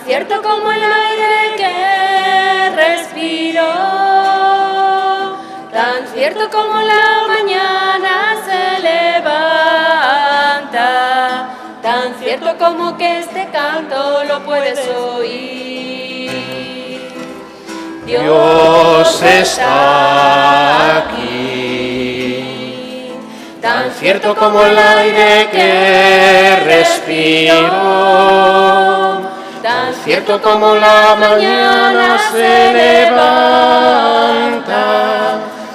tan cierto como el aire que respiro, tan cierto como la mañana se levanta, tan cierto como que este canto lo puedes oír. Dios está aquí, tan cierto como el aire que respiro, tan cierto como la mañana se levanta,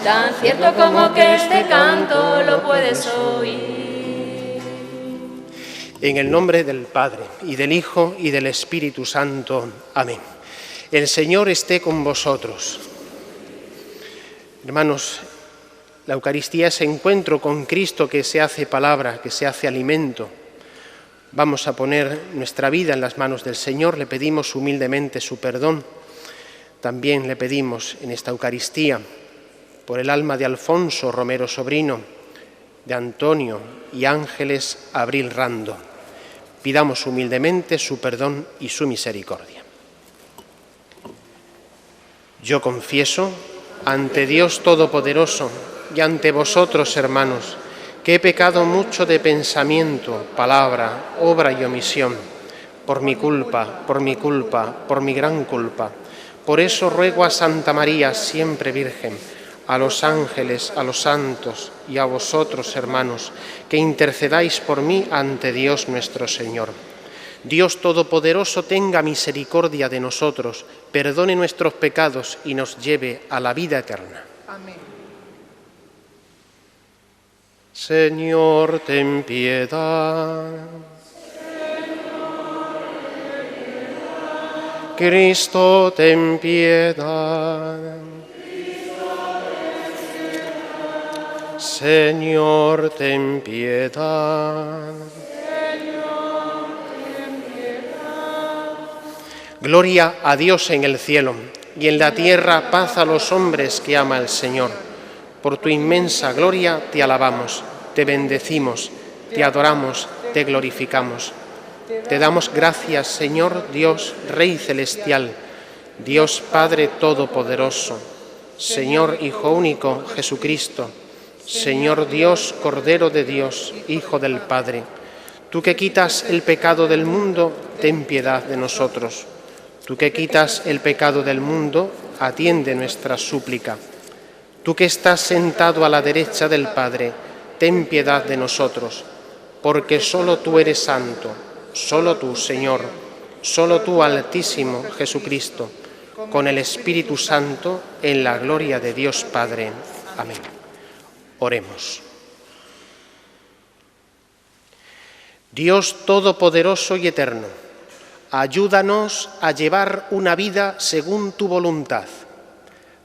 tan cierto como que este canto lo puedes oír. En el nombre del Padre, y del Hijo, y del Espíritu Santo. Amén. El Señor esté con vosotros. Hermanos, la Eucaristía es encuentro con Cristo que se hace palabra, que se hace alimento. Vamos a poner nuestra vida en las manos del Señor, le pedimos humildemente su perdón. También le pedimos en esta Eucaristía por el alma de Alfonso Romero Sobrino, de Antonio y Ángeles Abril Rando. Pidamos humildemente su perdón y su misericordia. Yo confieso ante Dios Todopoderoso y ante vosotros, hermanos, que he pecado mucho de pensamiento, palabra, obra y omisión, por mi culpa, por mi gran culpa. Por eso ruego a Santa María, siempre Virgen, a los ángeles, a los santos y a vosotros, hermanos, que intercedáis por mí ante Dios nuestro Señor. Dios Todopoderoso tenga misericordia de nosotros, perdone nuestros pecados y nos lleve a la vida eterna. Amén. Señor, ten piedad. Cristo, ten piedad. Señor, ten piedad. Gloria a Dios en el cielo, y en la tierra paz a los hombres que ama el Señor. Por tu inmensa gloria te alabamos, te bendecimos, te adoramos, te glorificamos. Te damos gracias, Señor Dios, Rey celestial, Dios Padre Todopoderoso, Señor Hijo único, Jesucristo, Señor Dios, Cordero de Dios, Hijo del Padre. Tú que quitas el pecado del mundo, ten piedad de nosotros. Tú que quitas el pecado del mundo, atiende nuestra súplica. Tú que estás sentado a la derecha del Padre, ten piedad de nosotros, porque solo tú eres santo, solo tú, Señor, solo tú, Altísimo Jesucristo, con el Espíritu Santo, en la gloria de Dios Padre. Amén. Oremos. Dios Todopoderoso y Eterno, ayúdanos a llevar una vida según tu voluntad,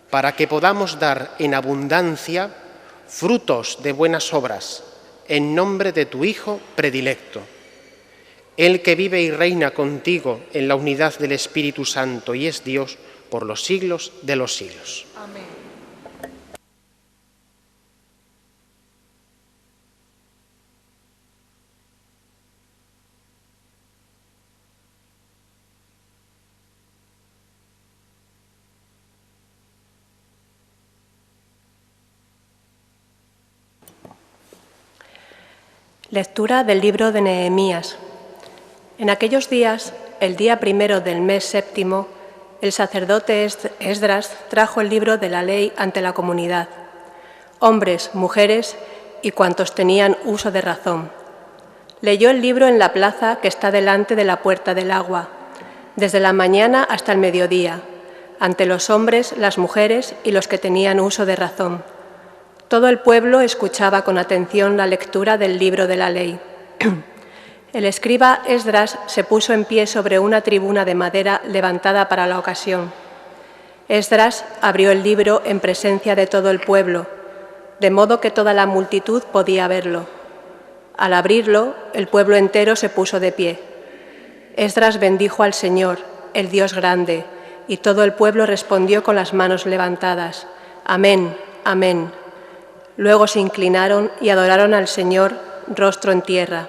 para que podamos dar en abundancia frutos de buenas obras, en nombre de tu Hijo predilecto, Él que vive y reina contigo en la unidad del Espíritu Santo y es Dios por los siglos de los siglos. Amén. Lectura del libro de Nehemías. En aquellos días, el día primero del mes séptimo, el sacerdote Esdras trajo el libro de la ley ante la comunidad, hombres, mujeres y cuantos tenían uso de razón. Leyó el libro en la plaza que está delante de la puerta del agua, desde la mañana hasta el mediodía, ante los hombres, las mujeres y los que tenían uso de razón. Todo el pueblo escuchaba con atención la lectura del libro de la ley. El escriba Esdras se puso en pie sobre una tribuna de madera levantada para la ocasión. Esdras abrió el libro en presencia de todo el pueblo, de modo que toda la multitud podía verlo. Al abrirlo, el pueblo entero se puso de pie. Esdras bendijo al Señor, el Dios grande, y todo el pueblo respondió con las manos levantadas. Amén, amén. Luego se inclinaron y adoraron al Señor, rostro en tierra.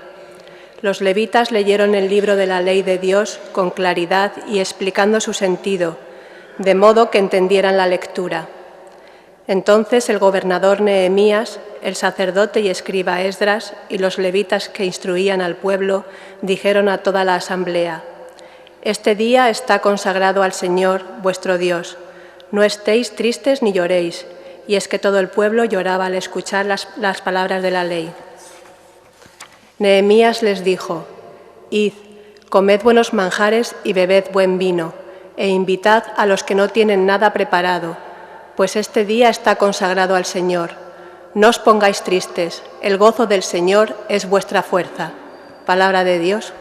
Los levitas leyeron el libro de la ley de Dios con claridad y explicando su sentido, de modo que entendieran la lectura. Entonces el gobernador Nehemías, el sacerdote y escriba Esdras y los levitas que instruían al pueblo dijeron a toda la asamblea: «Este día está consagrado al Señor, vuestro Dios. No estéis tristes ni lloréis». Y es que todo el pueblo lloraba al escuchar las palabras de la ley. Nehemías les dijo: «Id, comed buenos manjares y bebed buen vino, e invitad a los que no tienen nada preparado, pues este día está consagrado al Señor. No os pongáis tristes, el gozo del Señor es vuestra fuerza». Palabra de Dios.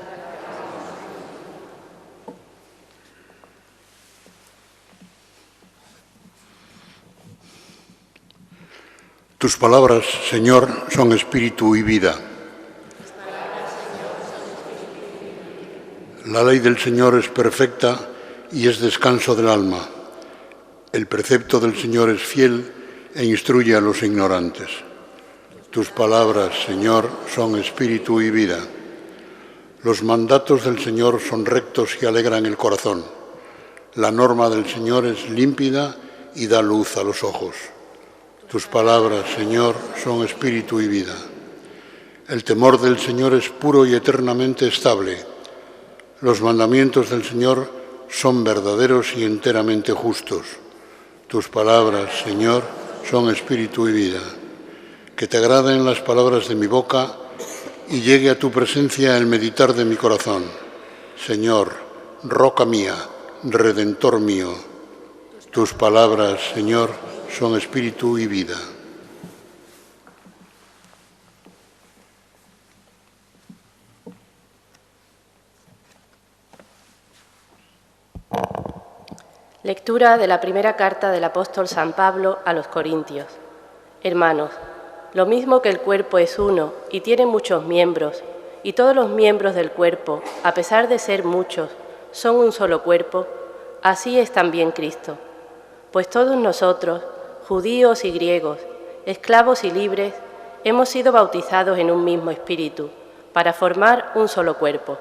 Tus palabras, Señor, son espíritu y vida. La ley del Señor es perfecta y es descanso del alma. El precepto del Señor es fiel e instruye a los ignorantes. Tus palabras, Señor, son espíritu y vida. Los mandatos del Señor son rectos y alegran el corazón. La norma del Señor es límpida y da luz a los ojos. Tus palabras, Señor, son espíritu y vida. El temor del Señor es puro y eternamente estable. Los mandamientos del Señor son verdaderos y enteramente justos. Tus palabras, Señor, son espíritu y vida. Que te agraden las palabras de mi boca y llegue a tu presencia el meditar de mi corazón. Señor, roca mía, redentor mío. Tus palabras, Señor, son espíritu y vida. Lectura de la primera carta del apóstol San Pablo a los Corintios. Hermanos, lo mismo que el cuerpo es uno y tiene muchos miembros, y todos los miembros del cuerpo, a pesar de ser muchos, son un solo cuerpo, así es también Cristo. Pues todos nosotros, judíos y griegos, esclavos y libres, hemos sido bautizados en un mismo espíritu, para formar un solo cuerpo,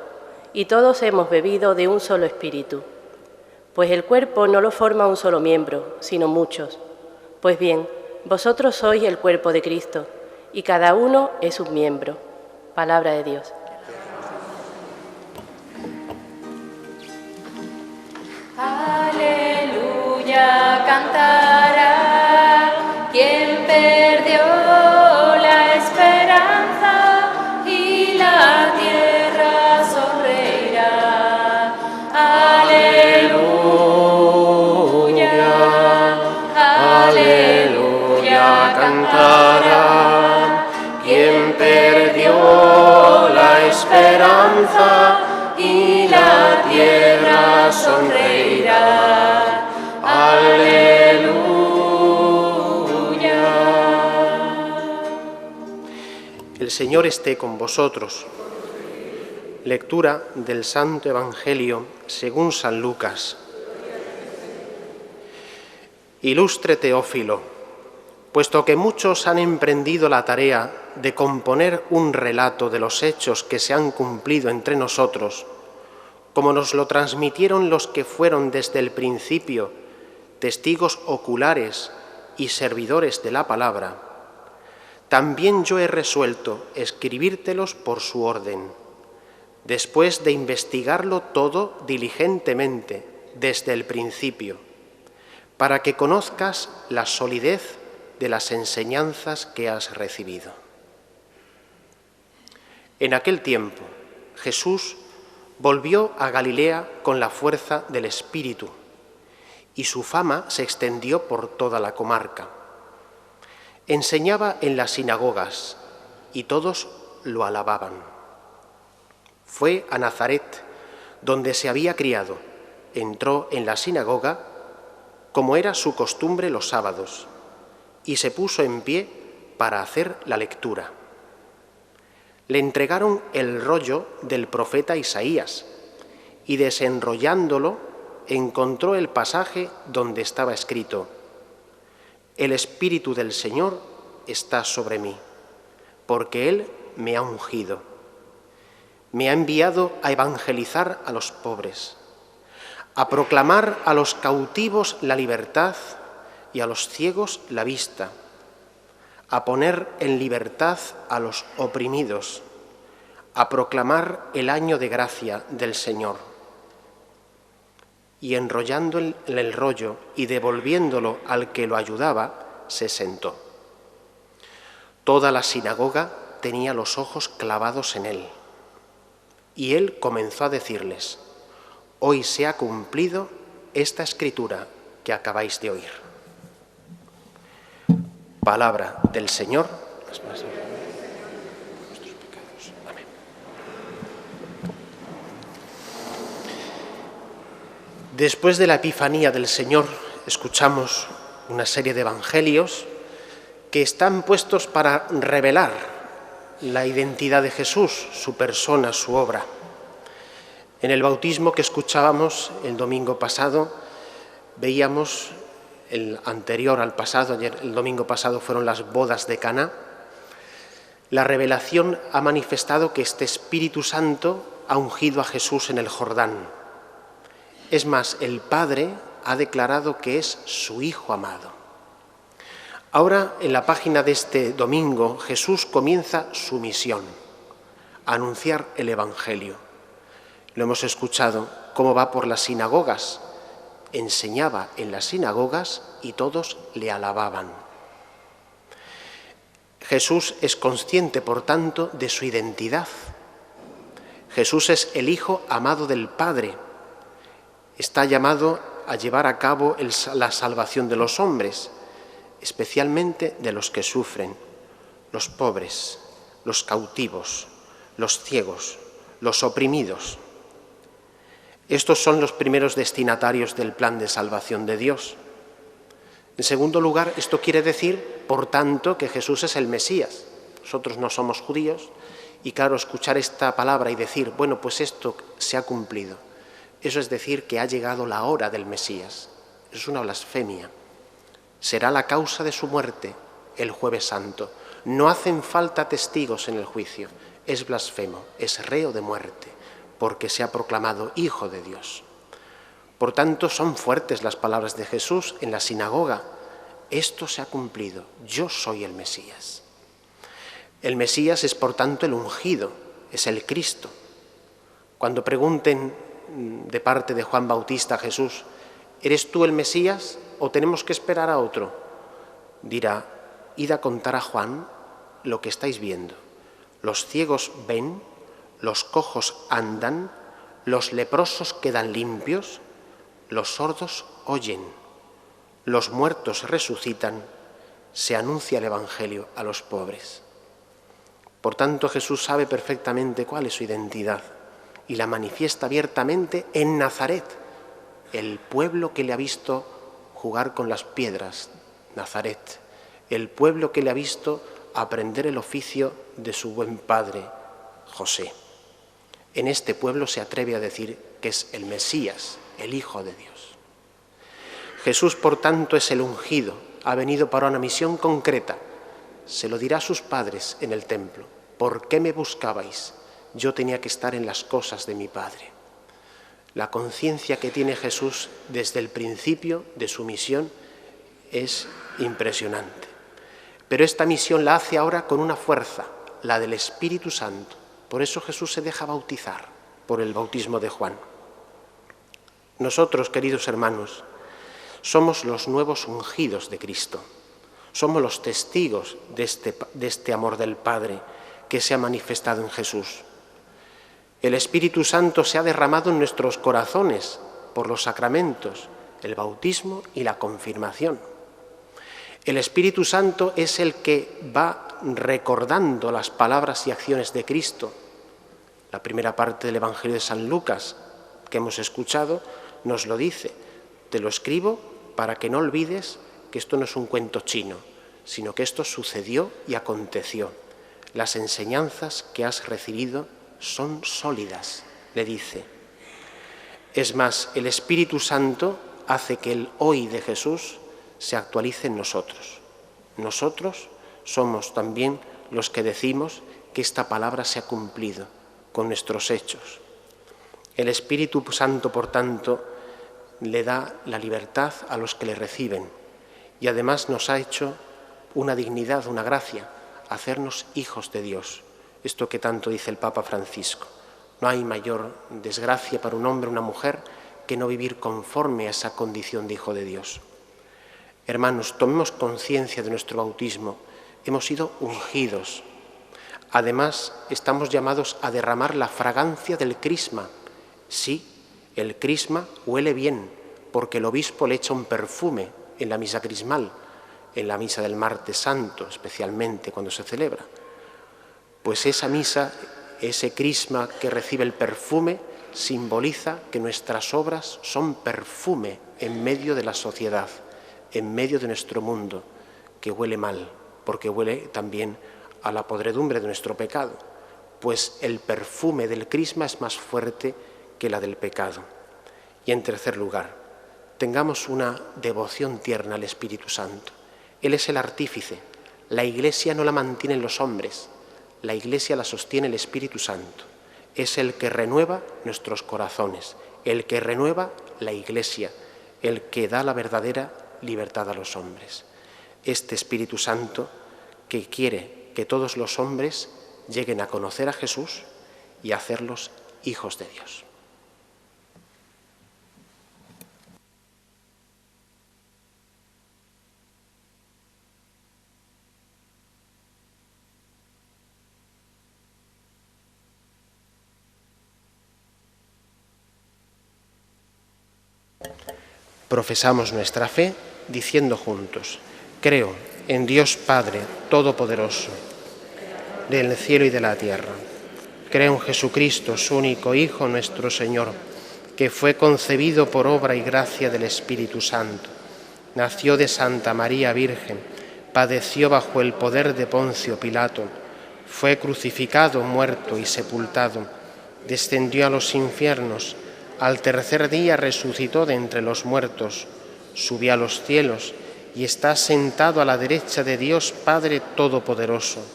y todos hemos bebido de un solo espíritu. Pues el cuerpo no lo forma un solo miembro, sino muchos. Pues bien, vosotros sois el cuerpo de Cristo, y cada uno es un miembro. Palabra de Dios. Aleluya, cantará quien perdió la esperanza y la tierra sonreirá. Aleluya, aleluya, cantará quien perdió la esperanza y la tierra sonreirá. Aleluya. El Señor esté con vosotros. Lectura del Santo Evangelio según San Lucas. Ilustre Teófilo, puesto que muchos han emprendido la tarea de componer un relato de los hechos que se han cumplido entre nosotros, como nos lo transmitieron los que fueron desde el principio testigos oculares y servidores de la palabra, también yo he resuelto escribírtelos por su orden, después de investigarlo todo diligentemente desde el principio, para que conozcas la solidez de las enseñanzas que has recibido. En aquel tiempo, Jesús volvió a Galilea con la fuerza del Espíritu, y su fama se extendió por toda la comarca. Enseñaba en las sinagogas, y todos lo alababan. Fue a Nazaret, donde se había criado, entró en la sinagoga, como era su costumbre los sábados, y se puso en pie para hacer la lectura. Le entregaron el rollo del profeta Isaías, y desenrollándolo, encontró el pasaje donde estaba escrito: «El Espíritu del Señor está sobre mí, porque Él me ha ungido. Me ha enviado a evangelizar a los pobres, a proclamar a los cautivos la libertad y a los ciegos la vista, a poner en libertad a los oprimidos, a proclamar el año de gracia del Señor. Y enrollando el rollo y devolviéndolo al que lo ayudaba, se sentó. Toda la sinagoga tenía los ojos clavados en él. Y él comenzó a decirles: hoy se ha cumplido esta escritura que acabáis de oír. Palabra del Señor. Amén. Después de la Epifanía del Señor, escuchamos una serie de evangelios que están puestos para revelar la identidad de Jesús, su persona, su obra. En el bautismo que escuchábamos el domingo pasado, veíamos el anterior al pasado, el domingo pasado fueron las bodas de Caná. La revelación ha manifestado que este Espíritu Santo ha ungido a Jesús en el Jordán. Es más, el Padre ha declarado que es su Hijo amado. Ahora, en la página de este domingo, Jesús comienza su misión, anunciar el Evangelio. Lo hemos escuchado, cómo va por las sinagogas. Enseñaba en las sinagogas y todos le alababan. Jesús es consciente, por tanto, de su identidad. Jesús es el Hijo amado del Padre. Está llamado a llevar a cabo la salvación de los hombres, especialmente de los que sufren, los pobres, los cautivos, los ciegos, los oprimidos. Estos son los primeros destinatarios del plan de salvación de Dios. En segundo lugar, esto quiere decir, por tanto, que Jesús es el Mesías. Nosotros no somos judíos y, claro, escuchar esta palabra y decir, bueno, pues esto se ha cumplido. Eso es decir que ha llegado la hora del Mesías. Es una blasfemia. Será la causa de su muerte el Jueves Santo. No hacen falta testigos en el juicio. Es blasfemo, es reo de muerte, porque se ha proclamado Hijo de Dios. Por tanto, son fuertes las palabras de Jesús en la sinagoga. Esto se ha cumplido, yo soy el Mesías. El Mesías es, por tanto, el ungido, es el Cristo. Cuando pregunten de parte de Juan Bautista a Jesús, ¿eres tú el Mesías o tenemos que esperar a otro? Dirá, id a contar a Juan lo que estáis viendo. Los ciegos ven, los cojos andan, los leprosos quedan limpios, los sordos oyen, los muertos resucitan, se anuncia el Evangelio a los pobres. Por tanto, Jesús sabe perfectamente cuál es su identidad y la manifiesta abiertamente en Nazaret, el pueblo que le ha visto jugar con las piedras, Nazaret, el pueblo que le ha visto aprender el oficio de su buen padre, José. En este pueblo se atreve a decir que es el Mesías, el Hijo de Dios. Jesús, por tanto, es el ungido, ha venido para una misión concreta. Se lo dirá a sus padres en el templo. ¿Por qué me buscabais? Yo tenía que estar en las cosas de mi Padre. La conciencia que tiene Jesús desde el principio de su misión es impresionante. Pero esta misión la hace ahora con una fuerza, la del Espíritu Santo. Por eso Jesús se deja bautizar por el bautismo de Juan. Nosotros, queridos hermanos, somos los nuevos ungidos de Cristo. Somos los testigos de este amor del Padre que se ha manifestado en Jesús. El Espíritu Santo se ha derramado en nuestros corazones por los sacramentos, el bautismo y la confirmación. El Espíritu Santo es el que va recordando las palabras y acciones de Cristo. La primera parte del Evangelio de San Lucas que hemos escuchado nos lo dice. Te lo escribo para que no olvides que esto no es un cuento chino, sino que esto sucedió y aconteció. Las enseñanzas que has recibido son sólidas, le dice. Es más, el Espíritu Santo hace que el hoy de Jesús se actualice en nosotros. Nosotros somos también los que decimos que esta palabra se ha cumplido. con nuestros hechos. El Espíritu Santo, por tanto, le da la libertad a los que le reciben y además nos ha hecho una dignidad, una gracia, hacernos hijos de Dios. Esto que tanto dice el Papa Francisco. No hay mayor desgracia para un hombre o una mujer que no vivir conforme a esa condición de hijo de Dios. Hermanos, tomemos conciencia de nuestro bautismo. Hemos sido ungidos. Además, estamos llamados a derramar la fragancia del crisma. Sí, el crisma huele bien, porque el obispo le echa un perfume en la misa crismal, en la misa del Martes Santo, especialmente cuando se celebra. Pues esa misa, ese crisma que recibe el perfume, simboliza que nuestras obras son perfume en medio de la sociedad, en medio de nuestro mundo, que huele mal, porque huele también a la podredumbre de nuestro pecado, pues el perfume del crisma es más fuerte que la del pecado. Y en tercer lugar, tengamos una devoción tierna al Espíritu Santo. Él es el artífice. La Iglesia no la mantienen los hombres, la Iglesia la sostiene el Espíritu Santo. Es el que renueva nuestros corazones, el que renueva la Iglesia, el que da la verdadera libertad a los hombres. Este Espíritu Santo que quiere que todos los hombres lleguen a conocer a Jesús y a hacerlos hijos de Dios. Profesamos nuestra fe diciendo juntos: creo en Dios Padre Todopoderoso, del cielo y de la tierra. Creo en Jesucristo, su único Hijo, nuestro Señor, que fue concebido por obra y gracia del Espíritu Santo. Nació de Santa María Virgen, padeció bajo el poder de Poncio Pilato, fue crucificado, muerto y sepultado, descendió a los infiernos, al tercer día resucitó de entre los muertos, subió a los cielos y está sentado a la derecha de Dios Padre Todopoderoso.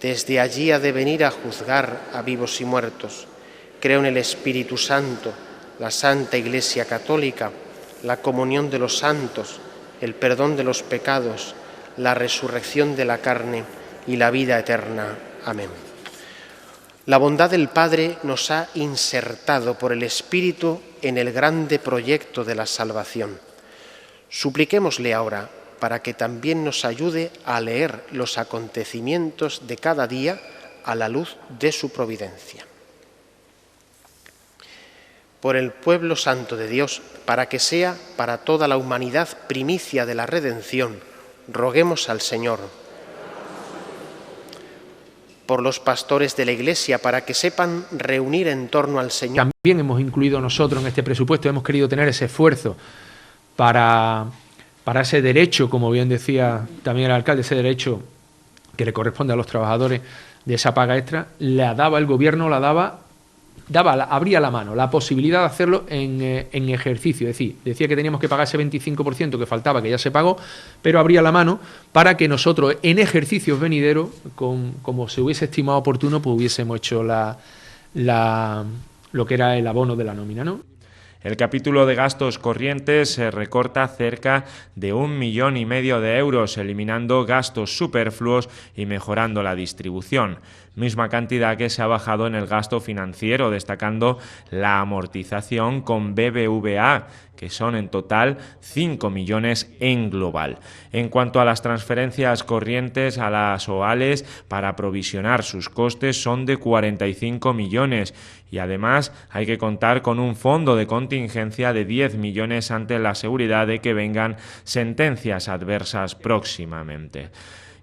Desde allí ha de venir a juzgar a vivos y muertos. Creo en el Espíritu Santo, la Santa Iglesia Católica, la comunión de los santos, el perdón de los pecados, la resurrección de la carne y la vida eterna. Amén. La bondad del Padre nos ha insertado por el Espíritu en el grande proyecto de la salvación. Supliquémosle ahora para que también nos ayude a leer los acontecimientos de cada día a la luz de su providencia. Por el pueblo santo de Dios, para que sea para toda la humanidad primicia de la redención, roguemos al Señor. Por los pastores de la Iglesia, para que sepan reunir en torno al Señor. También hemos incluido nosotros en este presupuesto, hemos querido tener ese esfuerzo para ese derecho, como bien decía también el alcalde, ese derecho que le corresponde a los trabajadores de esa paga extra, la daba el gobierno, abría la mano, la posibilidad de hacerlo en ejercicio. Es decir, decía que teníamos que pagar ese 25% que faltaba, que ya se pagó, pero abría la mano para que nosotros en ejercicios venideros, como se hubiese estimado oportuno, pues hubiésemos hecho lo que era el abono de la nómina, ¿no? El capítulo de gastos corrientes se recorta cerca de 1,5 millones de euros, eliminando gastos superfluos y mejorando la distribución. Misma cantidad que se ha bajado en el gasto financiero, destacando la amortización con BBVA, que son en total 5 millones en global. En cuanto a las transferencias corrientes a las OALES para provisionar sus costes son de 45 millones y además hay que contar con un fondo de contingencia de 10 millones ante la seguridad de que vengan sentencias adversas próximamente.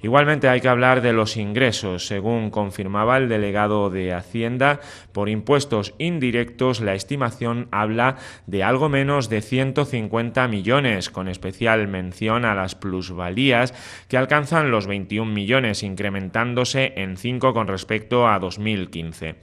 Igualmente hay que hablar de los ingresos. Según confirmaba el delegado de Hacienda, por impuestos indirectos la estimación habla de algo menos de 150 millones, con especial mención a las plusvalías que alcanzan los 21 millones, incrementándose en 5 con respecto a 2015.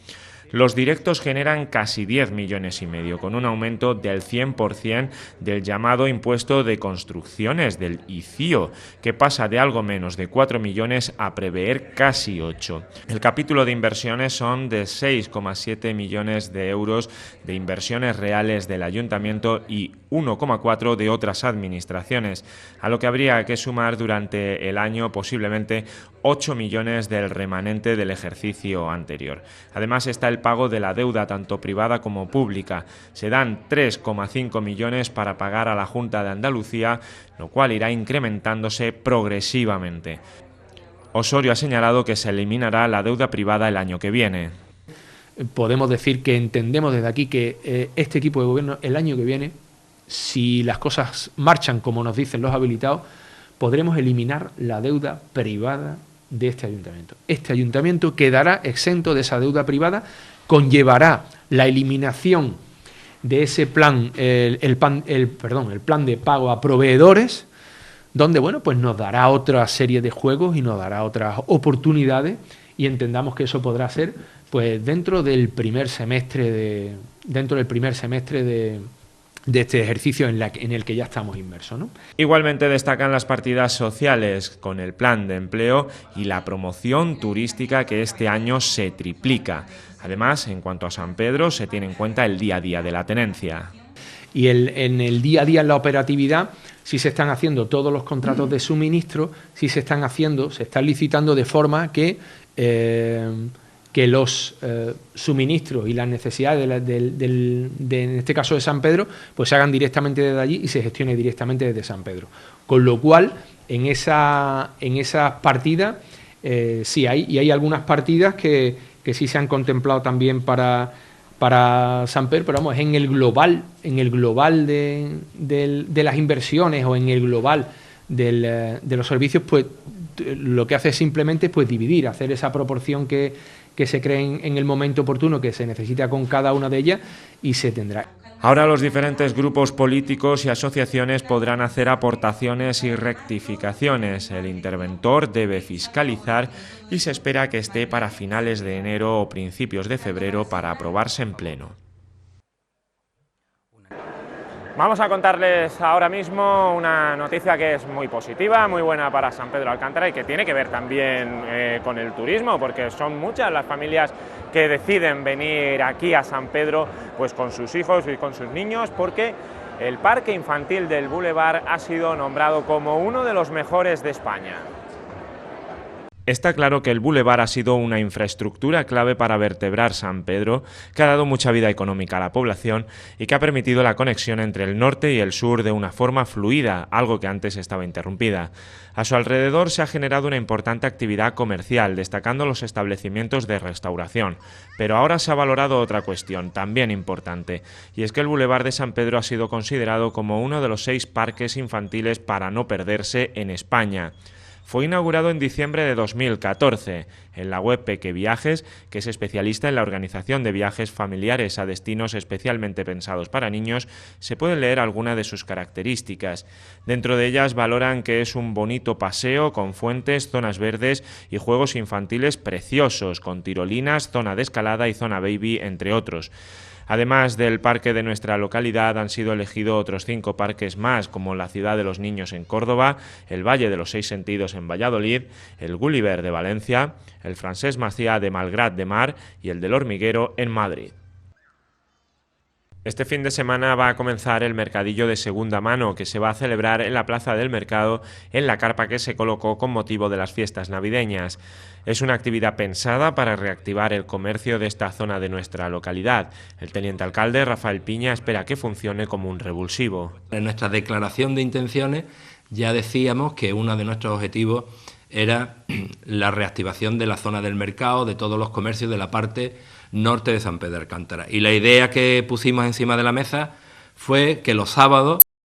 Los directos generan casi 10,5 millones, con un aumento del 100% del llamado impuesto de construcciones, del ICIO, que pasa de algo menos de 4 millones a prever casi 8. El capítulo de inversiones son de 6,7 millones de euros de inversiones reales del Ayuntamiento y 1,4 de otras administraciones, a lo que habría que sumar durante el año posiblemente 8 millones del remanente del ejercicio anterior. Además está el pago de la deuda tanto privada como pública. Se dan 3,5 millones para pagar a la Junta de Andalucía, lo cual irá incrementándose progresivamente. Osorio ha señalado que se eliminará la deuda privada el año que viene. Podemos decir que entendemos desde aquí que este equipo de gobierno el año que viene, si las cosas marchan como nos dicen los habilitados, podremos eliminar la deuda privada de este ayuntamiento. Este ayuntamiento quedará exento de esa deuda privada, conllevará la eliminación de ese plan, el plan de pago a proveedores, donde pues nos dará otra serie de juegos y nos dará otras oportunidades, y entendamos que eso podrá ser pues dentro del primer semestre de este ejercicio en el que ya estamos inmersos, ¿no? Igualmente destacan las partidas sociales con el plan de empleo y la promoción turística, que este año se triplica. Además, en cuanto a San Pedro, se tiene en cuenta el día a día de la tenencia. Y en el día a día, en la operatividad, sí se están haciendo todos los contratos de suministro, sí se están licitando de forma que los suministros y las necesidades en este caso de San Pedro, pues se hagan directamente desde allí y se gestione directamente desde San Pedro. Con lo cual, en esas partidas sí hay, y hay algunas partidas que sí se han contemplado también para San Pedro, pero vamos, en el global de las inversiones o en el global de los servicios, pues lo que hace es simplemente pues dividir, hacer esa proporción que se cree en el momento oportuno que se necesita con cada una de ellas, y se tendrá. Ahora los diferentes grupos políticos y asociaciones podrán hacer aportaciones y rectificaciones. El interventor debe fiscalizar y se espera que esté para finales de enero o principios de febrero para aprobarse en pleno. Vamos a contarles ahora mismo una noticia que es muy positiva, muy buena para San Pedro Alcántara, y que tiene que ver también con el turismo, porque son muchas las familias que deciden venir aquí a San Pedro pues con sus hijos y con sus niños, porque el parque infantil del Boulevard ha sido nombrado como uno de los mejores de España. Está claro que el Boulevard ha sido una infraestructura clave para vertebrar San Pedro, que ha dado mucha vida económica a la población y que ha permitido la conexión entre el norte y el sur de una forma fluida, algo que antes estaba interrumpida. A su alrededor se ha generado una importante actividad comercial, destacando los establecimientos de restauración. Pero ahora se ha valorado otra cuestión, también importante, y es que el Boulevard de San Pedro ha sido considerado como uno de los 6 parques infantiles para no perderse en España. Fue inaugurado en diciembre de 2014. En la web Peque Viajes, que es especialista en la organización de viajes familiares a destinos especialmente pensados para niños, se pueden leer algunas de sus características. Dentro de ellas valoran que es un bonito paseo con fuentes, zonas verdes y juegos infantiles preciosos, con tirolinas, zona de escalada y zona baby, entre otros. Además del parque de nuestra localidad, han sido elegidos otros 5 parques más, como la Ciudad de los Niños en Córdoba, el Valle de los 6 Sentidos en Valladolid, el Gulliver de Valencia, el Francesc Macià de Malgrat de Mar y el del Hormiguero en Madrid. Este fin de semana va a comenzar el mercadillo de segunda mano, que se va a celebrar en la Plaza del Mercado, en la carpa que se colocó con motivo de las fiestas navideñas. Es una actividad pensada para reactivar el comercio de esta zona de nuestra localidad. El teniente alcalde, Rafael Piña, espera que funcione como un revulsivo. En nuestra declaración de intenciones ya decíamos que uno de nuestros objetivos era la reactivación de la zona del mercado, de todos los comercios de la parte norte de San Pedro Alcántara. Y la idea que pusimos encima de la mesa fue que los sábados